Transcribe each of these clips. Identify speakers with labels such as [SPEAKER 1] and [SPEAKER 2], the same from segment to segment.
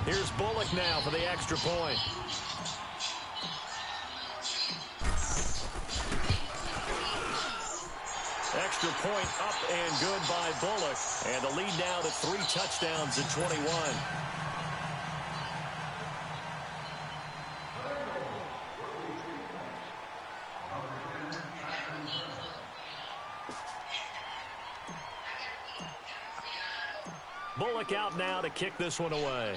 [SPEAKER 1] Here's Bullock now for the extra point. Extra point up and good by Bullock. And the lead now to 3 touchdowns at 21. Bullock out now to kick this one away.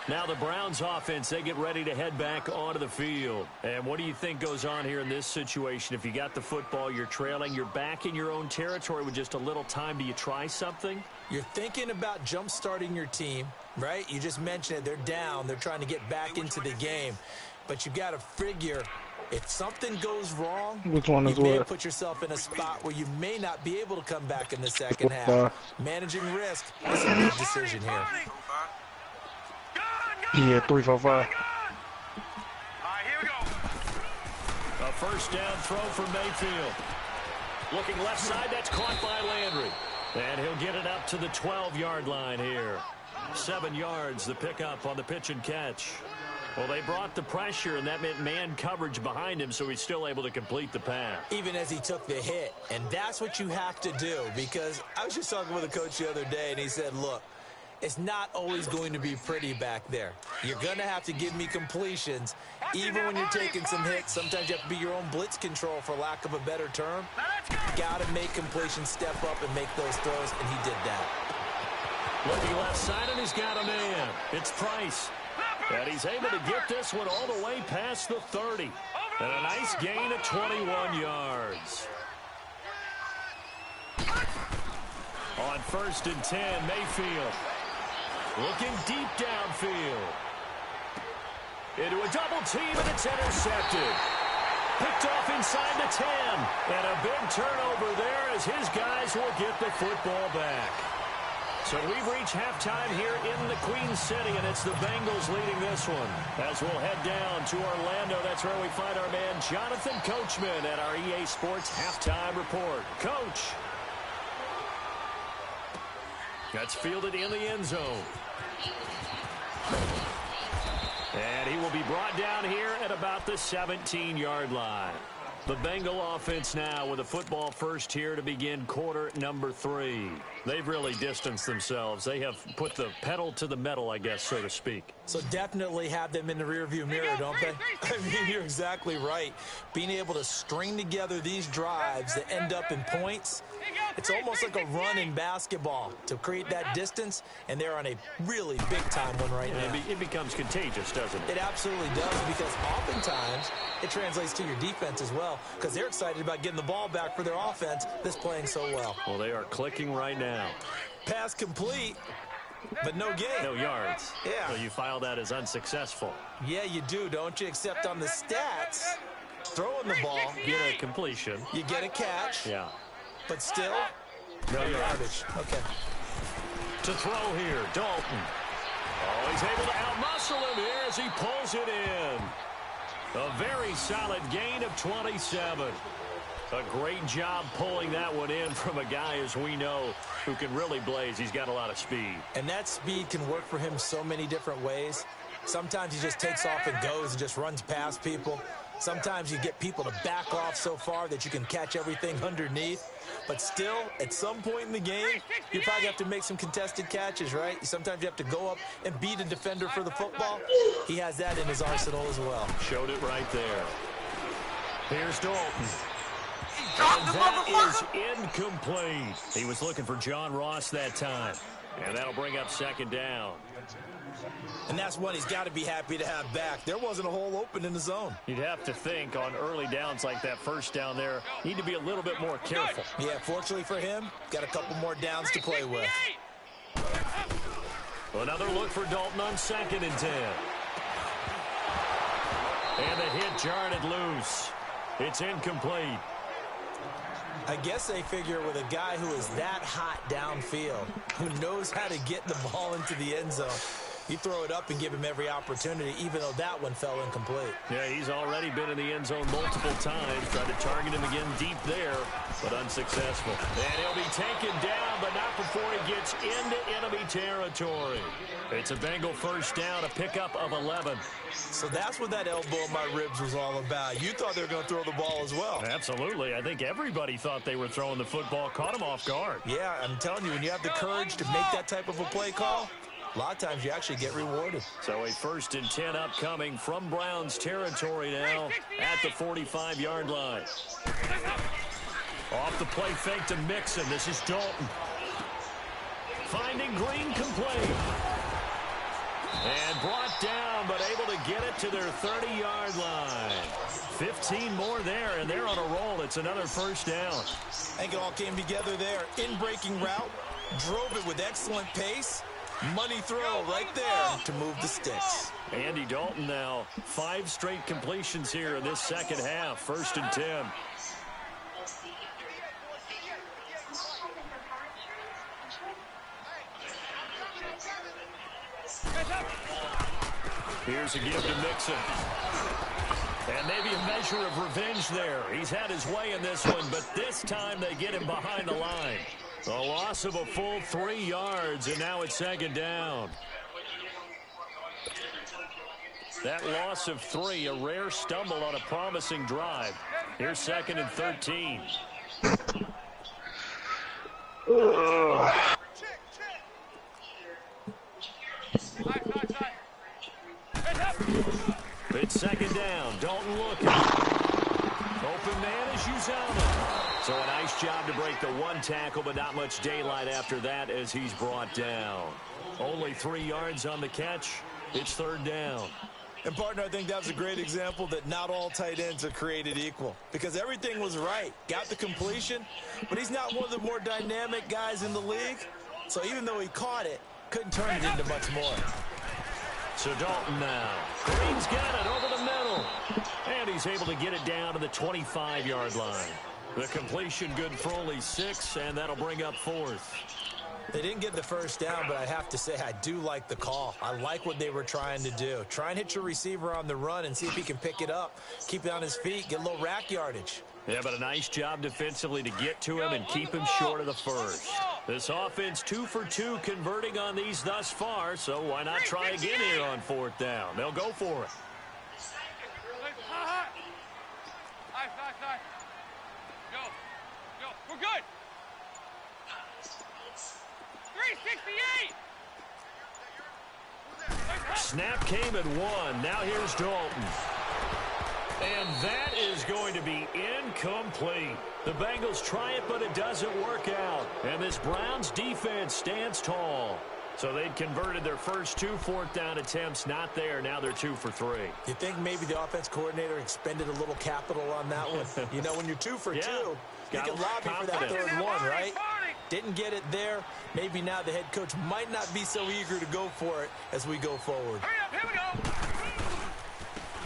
[SPEAKER 1] Now the Browns offense, they get ready to head back onto the field. And what do you think goes on here in this situation? If you got the football, you're trailing, you're back in your own territory with just a little time. Do you try something?
[SPEAKER 2] You're thinking about jump-starting your team, right? You just mentioned it. They're down. They're trying to get back into the game. But you got to figure if something goes wrong, you may put yourself in a spot where you may not be able to come back in the second half. Managing risk is a big decision here.
[SPEAKER 3] Yeah, 3 for 5.
[SPEAKER 1] All right, here we go. A first down throw for Mayfield. Looking left side, that's caught by Landry. And he'll get it up to the 12-yard line here. 7 yards, the pickup on the pitch and catch. Well, they brought the pressure, and that meant man coverage behind him, so he's still able to complete the pass.
[SPEAKER 2] Even as he took the hit, and that's what you have to do, because I was just talking with a coach the other day, and he said, look, it's not always going to be pretty back there. You're going to have to give me completions. Even when you're taking some hits, sometimes you have to be your own blitz control, for lack of a better term. Got to make completions step up and make those throws, and he did that.
[SPEAKER 1] Looking left side, and he's got a man. It's Price. And he's able to get this one all the way past the 30. And a nice gain of 21 yards. On 1st and 10, Mayfield. Looking deep downfield. Into a double team, and it's intercepted. Picked off inside the 10. And a big turnover there as his guys will get the football back. So we've reached halftime here in the Queen City, and it's the Bengals leading this one. As we'll head down to Orlando, that's where we find our man Jonathan Coachman at our EA Sports Halftime Report. Coach. That's fielded in the end zone. And he will be brought down here at about the 17-yard line. The Bengal offense now with a football first here to begin quarter number 3. They've really distanced themselves. They have put the pedal to the metal, I guess, so to speak.
[SPEAKER 2] So definitely have them in the rearview mirror, don't they? I mean, you're exactly right. Being able to string together these drives that end up in points, it's almost like a run in basketball to create that distance, and they're on a really big-time one right now.
[SPEAKER 1] It becomes contagious, doesn't it?
[SPEAKER 2] It absolutely does, because oftentimes it translates to your defense as well, because they're excited about getting the ball back for their offense that's playing so well.
[SPEAKER 1] Well, they are clicking right now.
[SPEAKER 2] Pass complete, but no gain.
[SPEAKER 1] No yards.
[SPEAKER 2] Yeah.
[SPEAKER 1] So you file that as unsuccessful.
[SPEAKER 2] Yeah, you do, don't you? Except on the stats, throwing the ball.
[SPEAKER 1] Get a completion.
[SPEAKER 2] You get a catch.
[SPEAKER 1] Yeah.
[SPEAKER 2] But still,
[SPEAKER 1] no
[SPEAKER 2] garbage. Okay.
[SPEAKER 1] To throw here, Dalton. Oh, he's able to outmuscle him here as he pulls it in. A very solid gain of 27. A great job pulling that one in from a guy, as we know, who can really blaze. He's got a lot of speed.
[SPEAKER 2] And that speed can work for him so many different ways. Sometimes he just takes off and goes and just runs past people. Sometimes you get people to back off so far that you can catch everything underneath. But still, at some point in the game, you probably have to make some contested catches, right? Sometimes you have to go up and beat a defender for the football. He has that in his arsenal as well.
[SPEAKER 1] Showed it right there. Here's Dalton. And that is incomplete. He was looking for John Ross that time. And that'll bring up 2nd down.
[SPEAKER 2] And that's one he's got to be happy to have back. There wasn't a hole open in the zone.
[SPEAKER 1] You'd have to think on early downs like that first down there, need to be a little bit more careful.
[SPEAKER 2] Yeah, fortunately for him, got a couple more downs to play with.
[SPEAKER 1] Another look for Dalton on 2nd and 10. And the hit jarred it loose. It's incomplete.
[SPEAKER 2] I guess they figure with a guy who is that hot downfield, who knows how to get the ball into the end zone, You throw it up and give him every opportunity, even though that one fell incomplete.
[SPEAKER 1] Yeah, he's already been in the end zone multiple times. Tried to target him again deep there, but unsuccessful. And he'll be taken down, but not before he gets into enemy territory. It's a Bengal first down, a pickup of 11.
[SPEAKER 2] So that's what that elbow in my ribs was all about. You thought they were going to throw the ball as well.
[SPEAKER 1] Absolutely. I think everybody thought they were throwing the football, caught him off guard.
[SPEAKER 2] Yeah, I'm telling you, when you have the courage to make that type of a play call, a lot of times you actually get rewarded.
[SPEAKER 1] So a 1st and 10 upcoming from Browns territory now at the 45-yard line. Off the play fake to Mixon. This is Dalton. Finding Green complete. And brought down, but able to get it to their 30-yard line. 15 more there, and they're on a roll. It's another first down.
[SPEAKER 2] I think it all came together there. In-breaking route, drove it with excellent pace. Money throw right there to move the sticks.
[SPEAKER 1] Andy Dalton now 5 straight completions here in this second half. 1st and 10. Here's a give to Mixon. And maybe a measure of revenge there. He's had his way in this one, but this time they get him behind the line. A loss of a full 3 yards, and now it's 2nd down. That loss of 3, a rare stumble on a promising drive. Here's 2nd and 13. It's 2nd down. Dalton looking. Open man is Uzama. So a nice job to break the 1 tackle, but not much daylight after that as he's brought down. Only 3 yards on the catch. It's 3rd down.
[SPEAKER 2] And, partner, I think that was a great example that not all tight ends are created equal, because everything was right. Got the completion, but he's not one of the more dynamic guys in the league. So even though he caught it, couldn't turn it into much more.
[SPEAKER 1] So Dalton now. Green's got it over the middle. And he's able to get it down to the 25-yard line. The completion good for only 6, and that'll bring up 4th.
[SPEAKER 2] They didn't get the first down, but I have to say I do like the call. I like what they were trying to do. Try and hit your receiver on the run and see if he can pick it up. Keep it on his feet, get a little rack yardage.
[SPEAKER 1] Yeah, but a nice job defensively to get to him and keep him short of the first. This offense 2 for 2 converting on these thus far, so why not try again here on 4th down? They'll go for it.
[SPEAKER 3] Go. We're good. 368.
[SPEAKER 1] Snap came at 1. Now here's Dalton. And that is going to be incomplete. The Bengals try it, but it doesn't work out. And this Browns defense stands tall. So they'd converted their first 2 4th down attempts. Not there. Now they're 2 for 3.
[SPEAKER 2] You think maybe the offense coordinator expended a little capital on that one? You know, when you're 2 for 2, you can lobby for that 3rd one, right? Didn't get it there. Maybe now the head coach might not be so eager to go for it as we go forward.
[SPEAKER 3] Hurry up, here we go.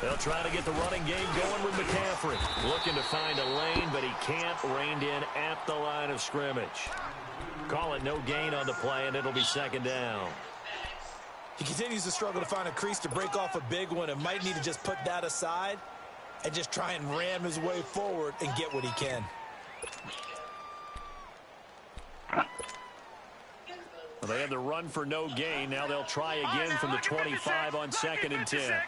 [SPEAKER 1] They'll try to get the running game going with McCaffrey. Looking to find a lane, but he can't. Reined in at the line of scrimmage. Call it no gain on the play, and it'll be 2nd down.
[SPEAKER 2] He continues to struggle to find a crease to break off a big one and might need to just put that aside and just try and ram his way forward and get what he can.
[SPEAKER 1] Well, they had the run for no gain. Now they'll try again from the 25 on 2nd and 10.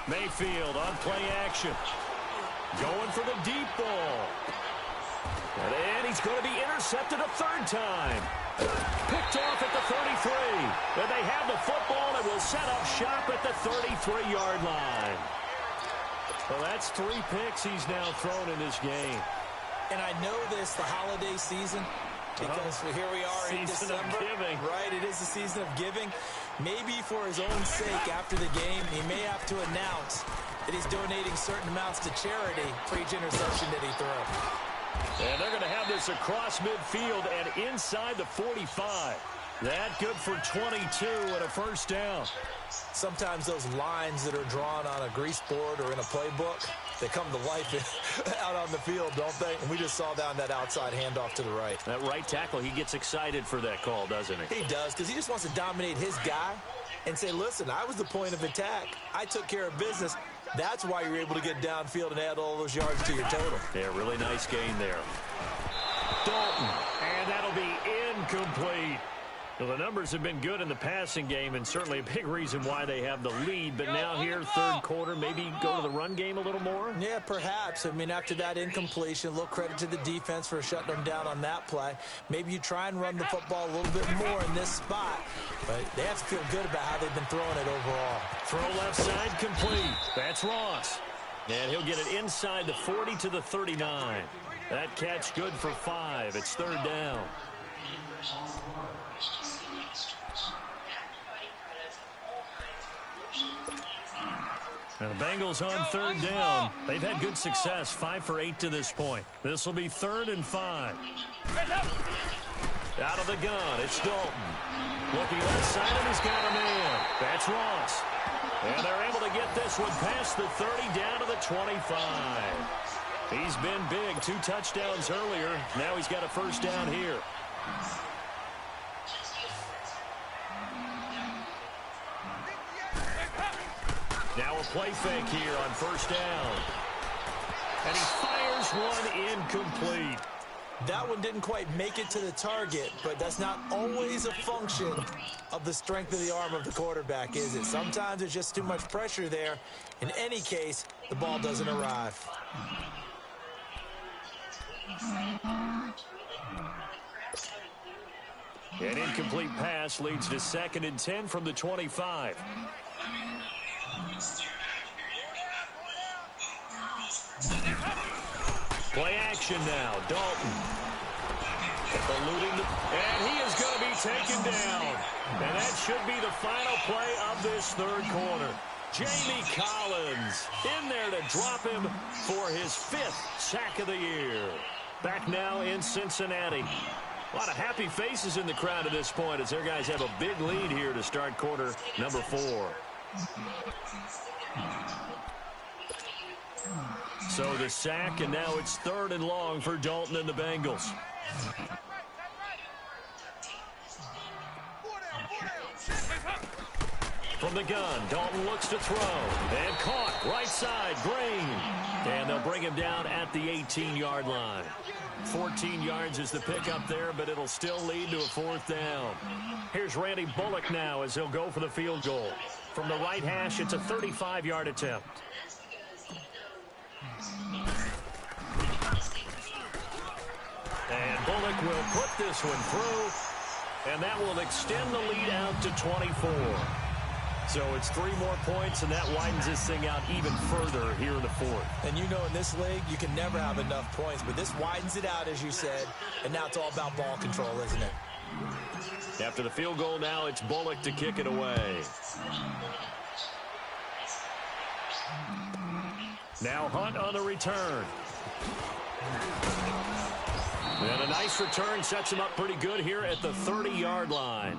[SPEAKER 1] Mayfield on play action. Going for the deep ball. And he's going to be intercepted a 3rd time. Picked off at the 33. And they have the football and will set up shop at the 33-yard line. Well, that's 3 picks he's now thrown in this game.
[SPEAKER 2] And I know this, the holiday season, because here we are in December. Right, it is the season of giving. Maybe for his own sake after the game, he may have to announce that he's donating certain amounts to charity for each interception that he throws.
[SPEAKER 1] And they're going to have this across midfield and inside the 45. That good for 22 and a first down.
[SPEAKER 2] Sometimes those lines that are drawn on a grease board or in a playbook, they come to life out on the field, don't they? And we just saw down that outside handoff to the right.
[SPEAKER 1] That right tackle, he gets excited for that call, doesn't he?
[SPEAKER 2] He does, because he just wants to dominate his guy and say, listen, I was the point of attack. I took care of business. That's why you're able to get downfield and add all those yards to your total.
[SPEAKER 1] Yeah, really nice gain there. Dalton, and that'll be incomplete. Well, the numbers have been good in the passing game, and certainly a big reason why they have the lead. But now here, third quarter, maybe go to the run game a little more?
[SPEAKER 2] Yeah, perhaps. I mean, after that incompletion, a little credit to the defense for shutting them down on that play. Maybe you try and run the football a little bit more in this spot. But they have to feel good about how they've been throwing it overall.
[SPEAKER 1] Throw left side complete. That's Ross. And he'll get it inside the 40 to the 39. That catch good for 5. It's third down. And the Bengals on third down. They've had good success, 5 for 8 to this point. This will be 3rd and 5. Out of the gun, it's Dalton. Looking left side, and he's got a man. That's Ross. And they're able to get this one past the 30 down to the 25. He's been big, 2 touchdowns earlier. Now he's got a first down here. Now a play fake here on first down. And he fires one incomplete.
[SPEAKER 2] That one didn't quite make it to the target, but that's not always a function of the strength of the arm of the quarterback, is it? Sometimes there's just too much pressure there. In any case, the ball doesn't arrive.
[SPEAKER 1] An incomplete pass leads to 2nd and 10 from the 25. Play action now. Dalton. Eluding and he is going to be taken down. And that should be the final play of this third quarter. Jamie Collins in there to drop him for his 5th sack of the year. Back now in Cincinnati. A lot of happy faces in the crowd at this point as their guys have a big lead here to start quarter number 4. So the sack, and now it's 3rd and long for Dalton and the Bengals. From the gun, Dalton looks to throw. And caught, right side, Green. And they'll bring him down at the 18-yard line. 14 yards is the pickup there, but it'll still lead to a 4th down. Here's Randy Bullock now as he'll go for the field goal. From the right hash, it's a 35-yard attempt. And Bullock will put this one through, and that will extend the lead out to 24. So it's 3 more points, and that widens this thing out even further here in the 4th.
[SPEAKER 2] And you know in this league, you can never have enough points, but this widens it out, as you said, and now it's all about ball control, isn't it?
[SPEAKER 1] After the field goal now, it's Bullock to kick it away. Now Hunt on the return. And a nice return sets him up pretty good here at the 30-yard line.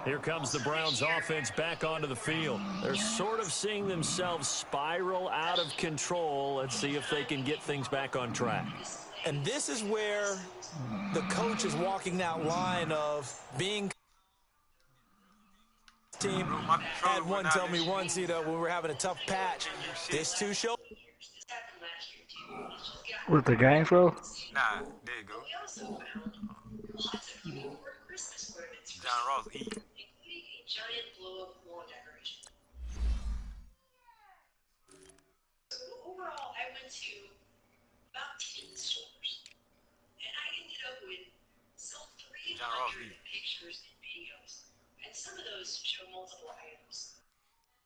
[SPEAKER 1] Here comes the Browns offense back onto the field. They're sort of seeing themselves spiral out of control. Let's see if they can get things back on track.
[SPEAKER 2] And this is where the coach is walking that line of being team. Had one tell me once, you know, when we were having a tough patch, this too show.
[SPEAKER 4] With the game show?
[SPEAKER 5] Nah, there you go. John Ross eat.
[SPEAKER 6] Giant blow-up wall decoration. So overall, I went to about 10 stores, and I ended up with some 300 pictures and videos, and some of those show multiple items,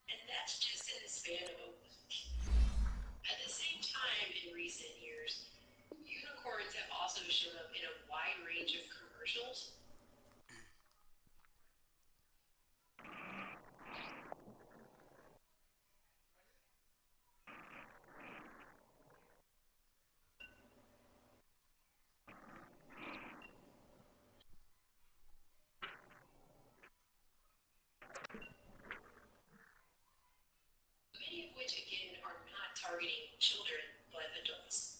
[SPEAKER 6] and that's just in the span of a week. At the same time, in recent years, unicorns have also shown up in a wide range of commercials. which, again, are not targeting children, but adults.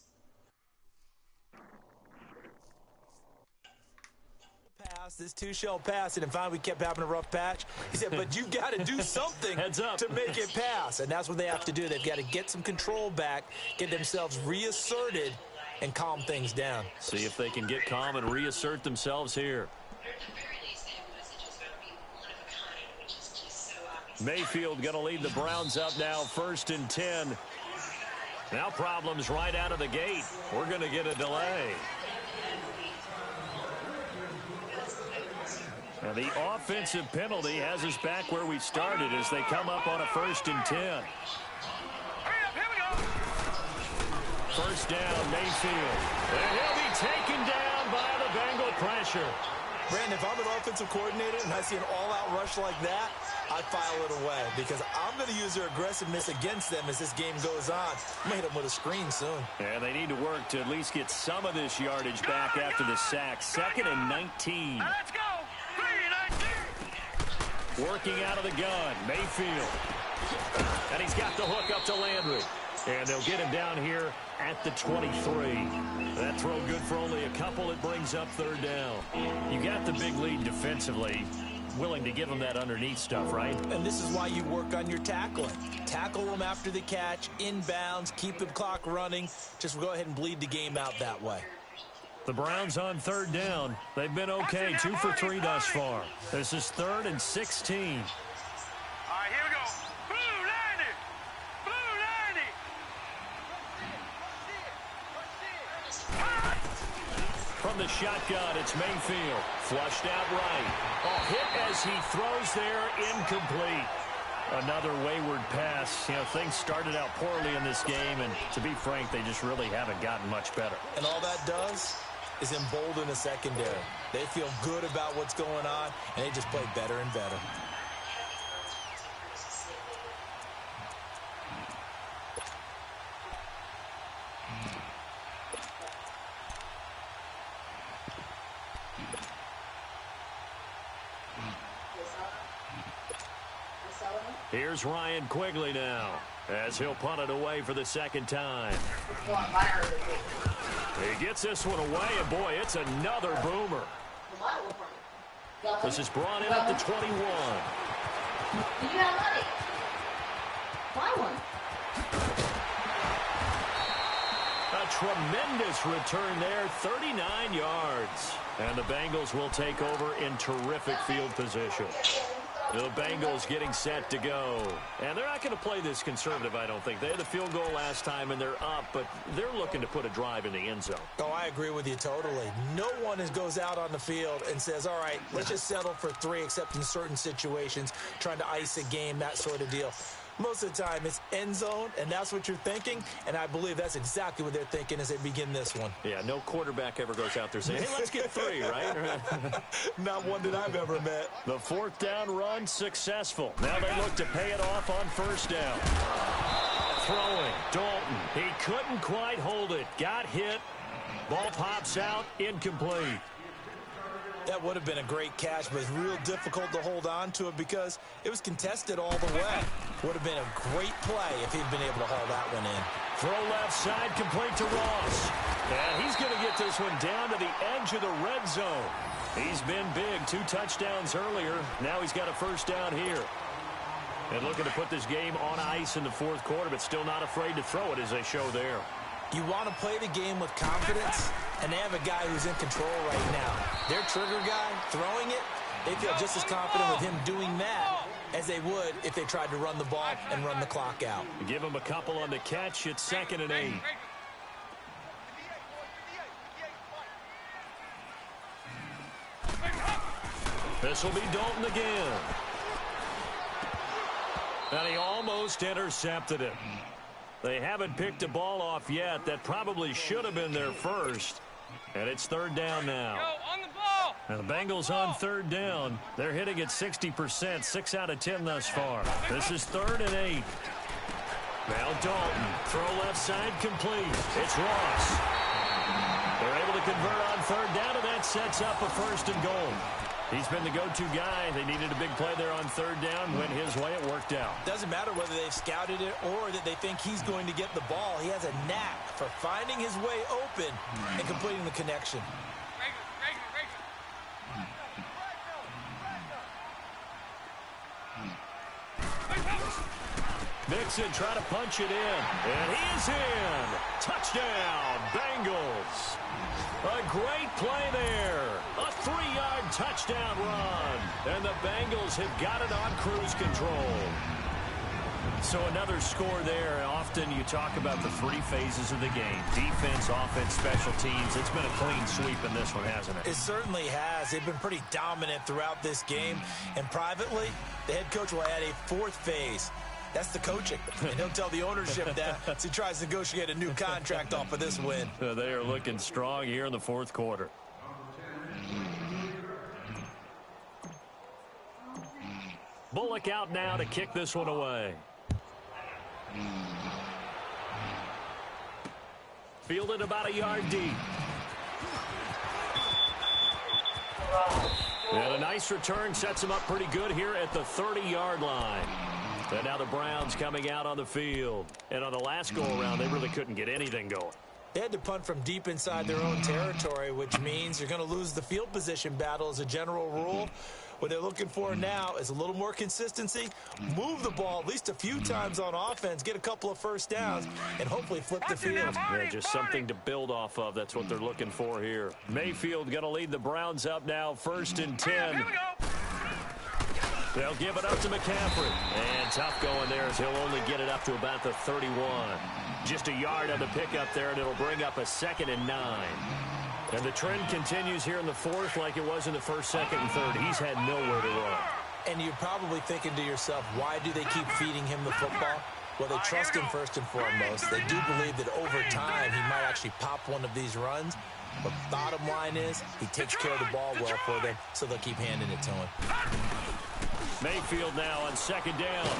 [SPEAKER 2] This two-shell pass, and finally we kept having a rough patch. He said, but you've got to do something
[SPEAKER 1] Heads up
[SPEAKER 2] to make it pass, and that's what they have to do. They've got to get some control back, get themselves reasserted, and calm things down.
[SPEAKER 1] See if they can get calm and reassert themselves here. Mayfield going to lead the Browns up now, 1st and 10. Now problems right out of the gate. We're going to get a delay. And the offensive penalty has us back where we started as they come up on a 1st and 10.
[SPEAKER 3] Hurry up, here we go.
[SPEAKER 1] 1st down, Mayfield. And he'll be taken down by the Bengal pressure.
[SPEAKER 2] Brandon, if I'm an offensive coordinator and I see an all-out rush like that, I file it away because I'm going to use their aggressiveness against them as this game goes on. I'm going to hit them with a screen soon.
[SPEAKER 1] And they need to work to at least get some of this yardage back after the sack. 2nd and 19.
[SPEAKER 3] Now let's go. 3-19.
[SPEAKER 1] Working out of the gun, Mayfield. And he's got the hook up to Landry. And they'll get him down here at the 23. That throw good for only a couple. It brings up 3rd down. You got the big lead defensively. Willing to give them that underneath stuff, right?
[SPEAKER 2] And this is why you work on your tackling. Tackle them after the catch, inbounds, keep the clock running. Just go ahead and bleed the game out that way.
[SPEAKER 1] The Browns on 3rd down. They've been okay, 2 for 3 thus far. This is 3rd and 16.
[SPEAKER 3] All right, here we go. Blue 90. Blue 90.
[SPEAKER 1] From the shotgun, it's Mayfield. Flushed out right. Oh, hit as he throws there, incomplete. Another wayward pass. You know, things started out poorly in this game, and to be frank, they just really haven't gotten much better.
[SPEAKER 2] And all that does is embolden the secondary. They feel good about what's going on, and they just play better and better.
[SPEAKER 1] Here's Ryan Quigley now, as he'll punt it away for the 2nd time. He gets this one away, and boy, it's another boomer. This is brought in at the 21.
[SPEAKER 4] Did you have money? Buy one.
[SPEAKER 1] A tremendous return there, 39 yards. And the Bengals will take over in terrific field position. The Bengals getting set to go. And they're not going to play this conservative, I don't think. They had the field goal last time, and they're up, but they're looking to put a drive in the end zone.
[SPEAKER 2] Oh, I agree with you totally. No one goes out on the field and says, all right, let's just settle for 3, except in certain situations, trying to ice a game, that sort of deal. Most of the time, it's end zone, and that's what you're thinking, and I believe that's exactly what they're thinking as they begin this one.
[SPEAKER 1] Yeah, no quarterback ever goes out there saying, hey, let's get 3, right?
[SPEAKER 2] Not one that I've ever met.
[SPEAKER 1] The 4th down run successful. Now they look to pay it off on 1st down. Throwing, Dalton. He couldn't quite hold it. Got hit. Ball pops out, incomplete.
[SPEAKER 2] That would have been a great catch, but it's real difficult to hold on to it because it was contested all the way. Would have been a great play if he'd been able to haul that one in.
[SPEAKER 1] Throw left side, complete to Ross. And he's going to get this one down to the edge of the red zone. He's been big, 2 touchdowns earlier. Now he's got a 1st down here. And looking to put this game on ice in the 4th quarter, but still not afraid to throw it as they show there.
[SPEAKER 2] You want to play the game with confidence, and they have a guy who's in control right now. Their trigger guy throwing it, they feel just as confident with him doing that as they would if they tried to run the ball and run the clock out.
[SPEAKER 1] Give him a couple on the catch. It's 2nd and 8. This will be Dalton again. And he almost intercepted it. They haven't picked a ball off yet. That probably should have been their first. And it's 3rd down now.
[SPEAKER 3] Go on the ball.
[SPEAKER 1] And the Bengals on 3rd down. They're hitting at 60%, 6 out of 10 thus far. This is 3rd and 8. Now Dalton, throw left side complete. It's Ross. They're able to convert on 3rd down, and that sets up a 1st and goal. He's been the go-to guy. They needed a big play there on third down. Went his way. It worked out.
[SPEAKER 2] Doesn't matter whether they've scouted it or that they think he's going to get the ball. He has a knack for finding his way open and completing the connection.
[SPEAKER 1] Mixon trying to punch it in. And he is in. Touchdown, Bengals. A great play there. A 3-yard touchdown run. And the Bengals have got it on cruise control. So another score there. Often you talk about the three phases of the game. Defense, offense, special teams. It's been a clean sweep in this one, hasn't it?
[SPEAKER 2] It certainly has. They've been pretty dominant throughout this game. And privately, the head coach will add a fourth phase. That's the coaching. And he'll tell the ownership that as he tries to negotiate a new contract off of this win.
[SPEAKER 1] They are looking strong here in the fourth quarter. Bullock out now to kick this one away. Fielded about a yard deep. And a nice return sets him up pretty good here at the 30-yard line. And now the Browns coming out on the field. And on the last go-around, they really couldn't get anything going.
[SPEAKER 2] They had to punt from deep inside their own territory, which means you're going to lose the field position battle as a general rule. What they're looking for now is a little more consistency, move the ball at least a few times on offense, get a couple of first downs, and hopefully flip the field.
[SPEAKER 1] Yeah, just something to build off of. That's what they're looking for here. Mayfield going to lead the Browns up now, 1st and 10.
[SPEAKER 3] Here we go.
[SPEAKER 1] They'll give it up to McCaffrey. And tough going there as he'll only get it up to about the 31. Just a yard on the pickup there, and it'll bring up a 2nd and 9. And the trend continues here in the fourth like it was in the first, second, and third. He's had nowhere to run.
[SPEAKER 2] And you're probably thinking to yourself, why do they keep feeding him the football? Well, they trust him first and foremost. They do believe that over time he might actually pop one of these runs. But bottom line is he takes care of the ball well for them, so they'll keep handing it to him.
[SPEAKER 1] Mayfield now on 2nd down.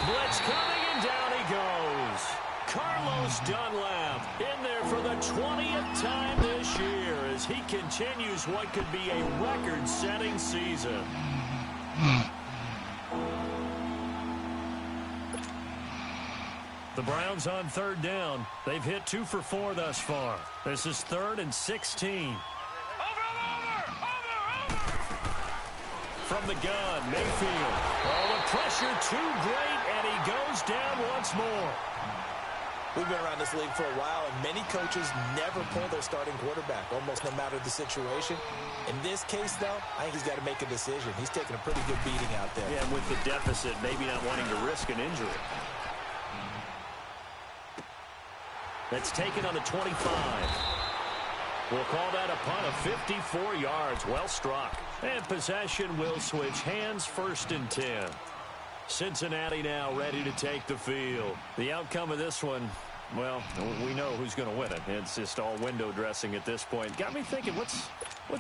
[SPEAKER 1] Blitz coming, and down he goes. Carlos Dunlap in there for the 20th time this year as he continues what could be a record-setting season. The Browns on 3rd down. They've hit 2 for 4 thus far. This is 3rd and 16. From the gun, Mayfield. Oh, the pressure too great, and he goes down once more.
[SPEAKER 2] We've been around this league for a while, and many coaches never pull their starting quarterback, almost no matter the situation. In this case, though, I think he's got to make a decision. He's taking a pretty good beating out there.
[SPEAKER 1] Yeah, and with the deficit, maybe not wanting to risk an injury. That's taken on the 25. We'll call that a punt of 54 yards. Well struck. And possession will switch hands, 1st and 10. Cincinnati now ready to take the field. The outcome of this one, well, we know who's going to win it. It's just all window dressing at this point. Got me thinking, what's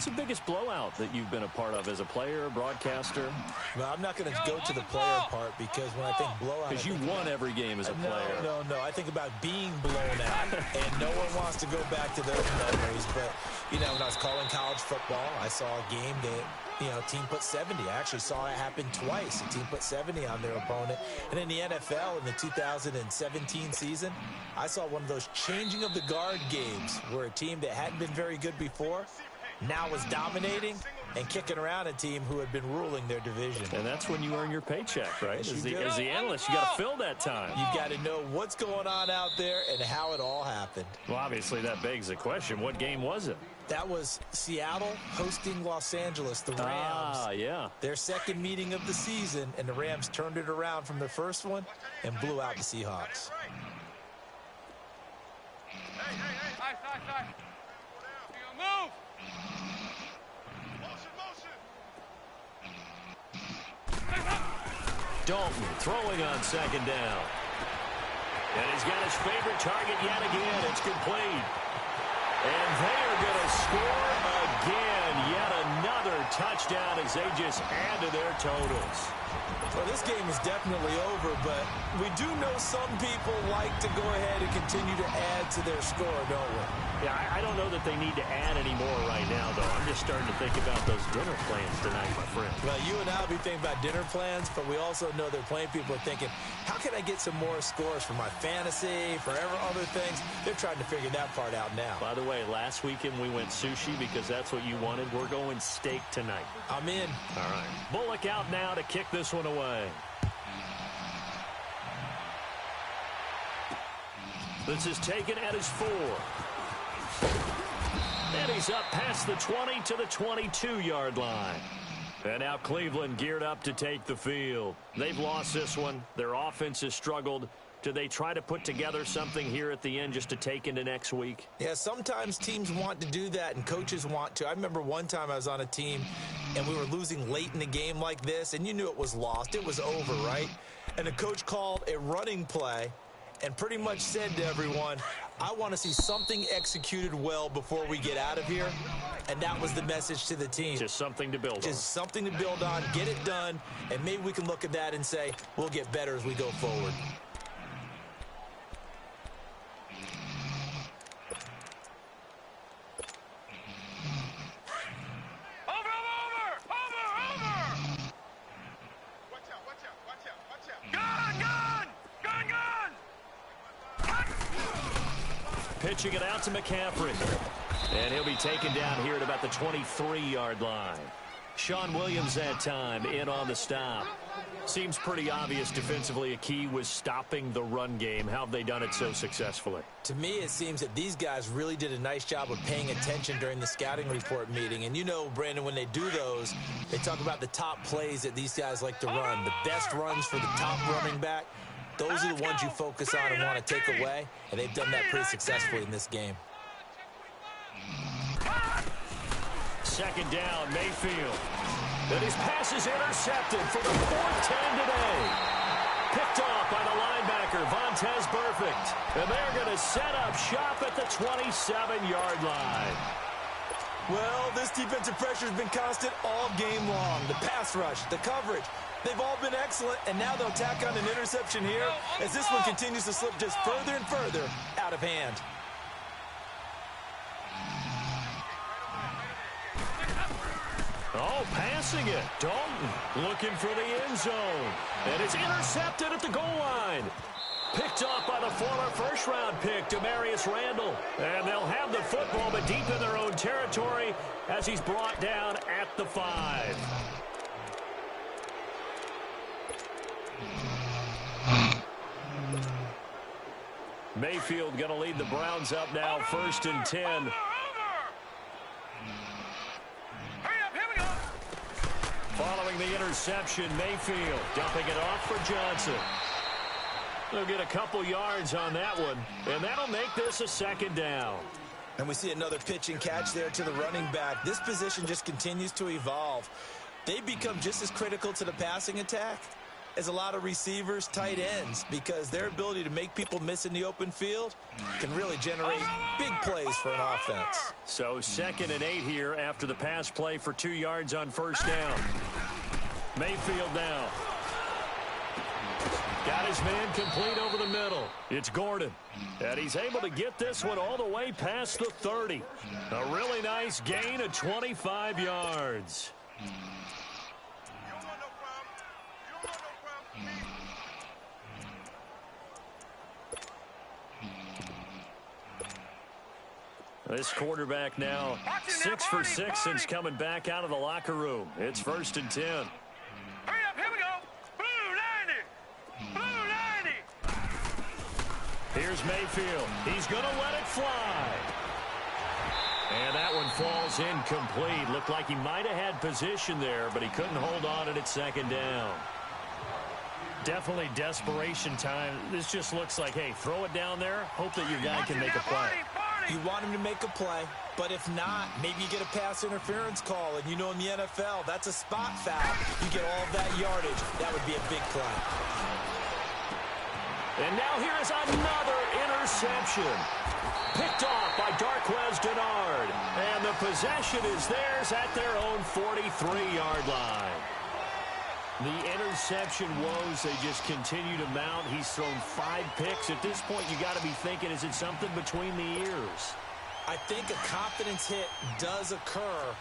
[SPEAKER 1] the biggest blowout that you've been a part of as a player, broadcaster?
[SPEAKER 2] Well, I'm not going to go to the player part because when I think blowout...
[SPEAKER 1] Because you won every game as a player.
[SPEAKER 2] No. I think about being blown out, and no one wants to go back to those memories. But, you know, when I was calling college football, I saw a game that, you know, a team put 70. I actually saw it happen twice. A team put 70 on their opponent. And in the NFL, in the 2017 season, I saw one of those changing of the guard games where a team that hadn't been very good before now was dominating and kicking around a team who had been ruling their division.
[SPEAKER 1] And that's when you earn your paycheck, right?
[SPEAKER 2] Yes,
[SPEAKER 1] as the analyst, you got to fill that time.
[SPEAKER 2] You've got to know what's going on out there and how it all happened.
[SPEAKER 1] Well, obviously, that begs the question, what game was it?
[SPEAKER 2] That was Seattle hosting Los Angeles, the Rams.
[SPEAKER 1] Ah, yeah.
[SPEAKER 2] Their second meeting of the season, and the Rams turned it around from their first one and blew out the Seahawks.
[SPEAKER 3] Hey. Move.
[SPEAKER 1] Dalton throwing on 2nd down. And he's got his favorite target yet again. It's complete. And they are going to score again. Yet another touchdown as they just add to their totals.
[SPEAKER 2] Well, this game is definitely over, but we do know some people like to go ahead and continue to add to their score, don't we?
[SPEAKER 1] Yeah, I don't know that they need to add any more right now, though. I'm just starting to think about those dinner plans tonight, my friend.
[SPEAKER 2] Well, you and I will be thinking about dinner plans, but we also know that plenty of people are thinking, how can I get some more scores for my fantasy, for other things? They're trying to figure that part out now.
[SPEAKER 1] By the way, last weekend we went sushi because that's what you wanted. We're going steak tonight.
[SPEAKER 2] I'm in.
[SPEAKER 1] All right. Bullock out now to kick this one away. This is taken at his 4. And he's up past the 20 to the 22-yard line. And now Cleveland geared up to take the field. They've lost this one. Their offense has struggled. Do they try to put together something here at the end just to take into next week?
[SPEAKER 2] Yeah, sometimes teams want to do that and coaches want to. I remember one time I was on a team and we were losing late in the game like this, and you knew it was lost. It was over, right? And the coach called a running play and pretty much said to everyone, I want to see something executed well before we get out of here. And that was the message to the team.
[SPEAKER 1] Just something to build on.
[SPEAKER 2] Just something to build on, get it done, and maybe we can look at that and say, we'll get better as we go forward.
[SPEAKER 1] Pitching it out to McCaffrey. And he'll be taken down here at about the 23-yard line. Sean Williams that time in on the stop. Seems pretty obvious defensively a key was stopping the run game. How have they done it so successfully?
[SPEAKER 2] To me, it seems that these guys really did a nice job of paying attention during the scouting report meeting. And you know, Brandon, when they do those, they talk about the top plays that these guys like to run. The best runs for the top running back. Those are the ones you focus on and want to take away, and they've done that pretty successfully in this game.
[SPEAKER 1] Second down, Mayfield. And his pass is intercepted for the 4th 10 today. Picked off by the linebacker, Vontaze Burfict. And they're going to set up shop at the 27-yard line.
[SPEAKER 2] Well, this defensive pressure has been constant all game long. The pass rush, the coverage. They've all been excellent, and now they'll tack on an interception here as this one continues to slip just further and further out of hand.
[SPEAKER 1] Oh, passing it. Dalton looking for the end zone. And it's intercepted at the goal line. Picked off by the former first-round pick, Demarius Randall. And they'll have the football, but deep in their own territory as he's brought down at the 5. Mayfield going to lead the Browns up now, 1st and 10. Following the interception, Mayfield dumping it off for Johnson. They'll get a couple yards on that one, and that'll make this a 2nd down.
[SPEAKER 2] And we see another pitch and catch there to the running back. This position just continues to evolve. They become just as critical to the passing attack as a lot of receivers, tight ends, because their ability to make people miss in the open field can really generate big plays for an offense.
[SPEAKER 1] So 2nd and 8 here after the pass play for 2 yards on 1st down. Mayfield now. Got his man complete over the middle. It's Gordon. And he's able to get this one all the way past the 30. A really nice gain of 25 yards. This quarterback now 6 for 6 since coming back out of the locker room. It's 1st and 10.
[SPEAKER 3] Hurry up, here we go. Blue 90. Blue 90.
[SPEAKER 1] Here's Mayfield. He's going to let it fly. And that one falls incomplete. Looked like he might have had position there, but he couldn't hold on at 2nd down. Definitely desperation time. This just looks like, hey, throw it down there. Hope that your guy can make a play.
[SPEAKER 2] You want him to make a play, but if not, maybe you get a pass interference call, and you know in the NFL, that's a spot foul. You get all of that yardage. That would be a big play.
[SPEAKER 1] And now here is another interception. Picked off by Darquez Denard. And the possession is theirs at their own 43-yard line. The interception woes, they just continue to mount. He's thrown 5 picks. At this point, you got to be thinking, is it something between the ears?
[SPEAKER 2] I think a confidence hit does occur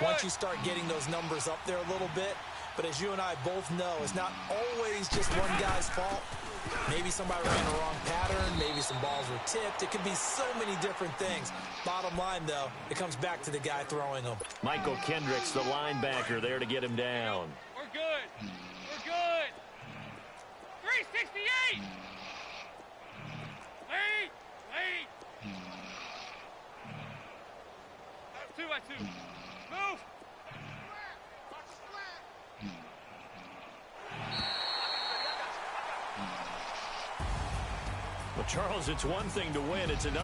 [SPEAKER 2] once you start getting those numbers up there a little bit. But as you and I both know, it's not always just one guy's fault. Maybe somebody ran the wrong pattern. Maybe some balls were tipped. It could be so many different things. Bottom line, though, it comes back to the guy throwing them.
[SPEAKER 1] Michael Kendricks, the linebacker, there to get him down.
[SPEAKER 3] We're good. We're good. 368. Lead. 2-by-2. Move.
[SPEAKER 1] Well, Charles, it's one thing to win. It's another.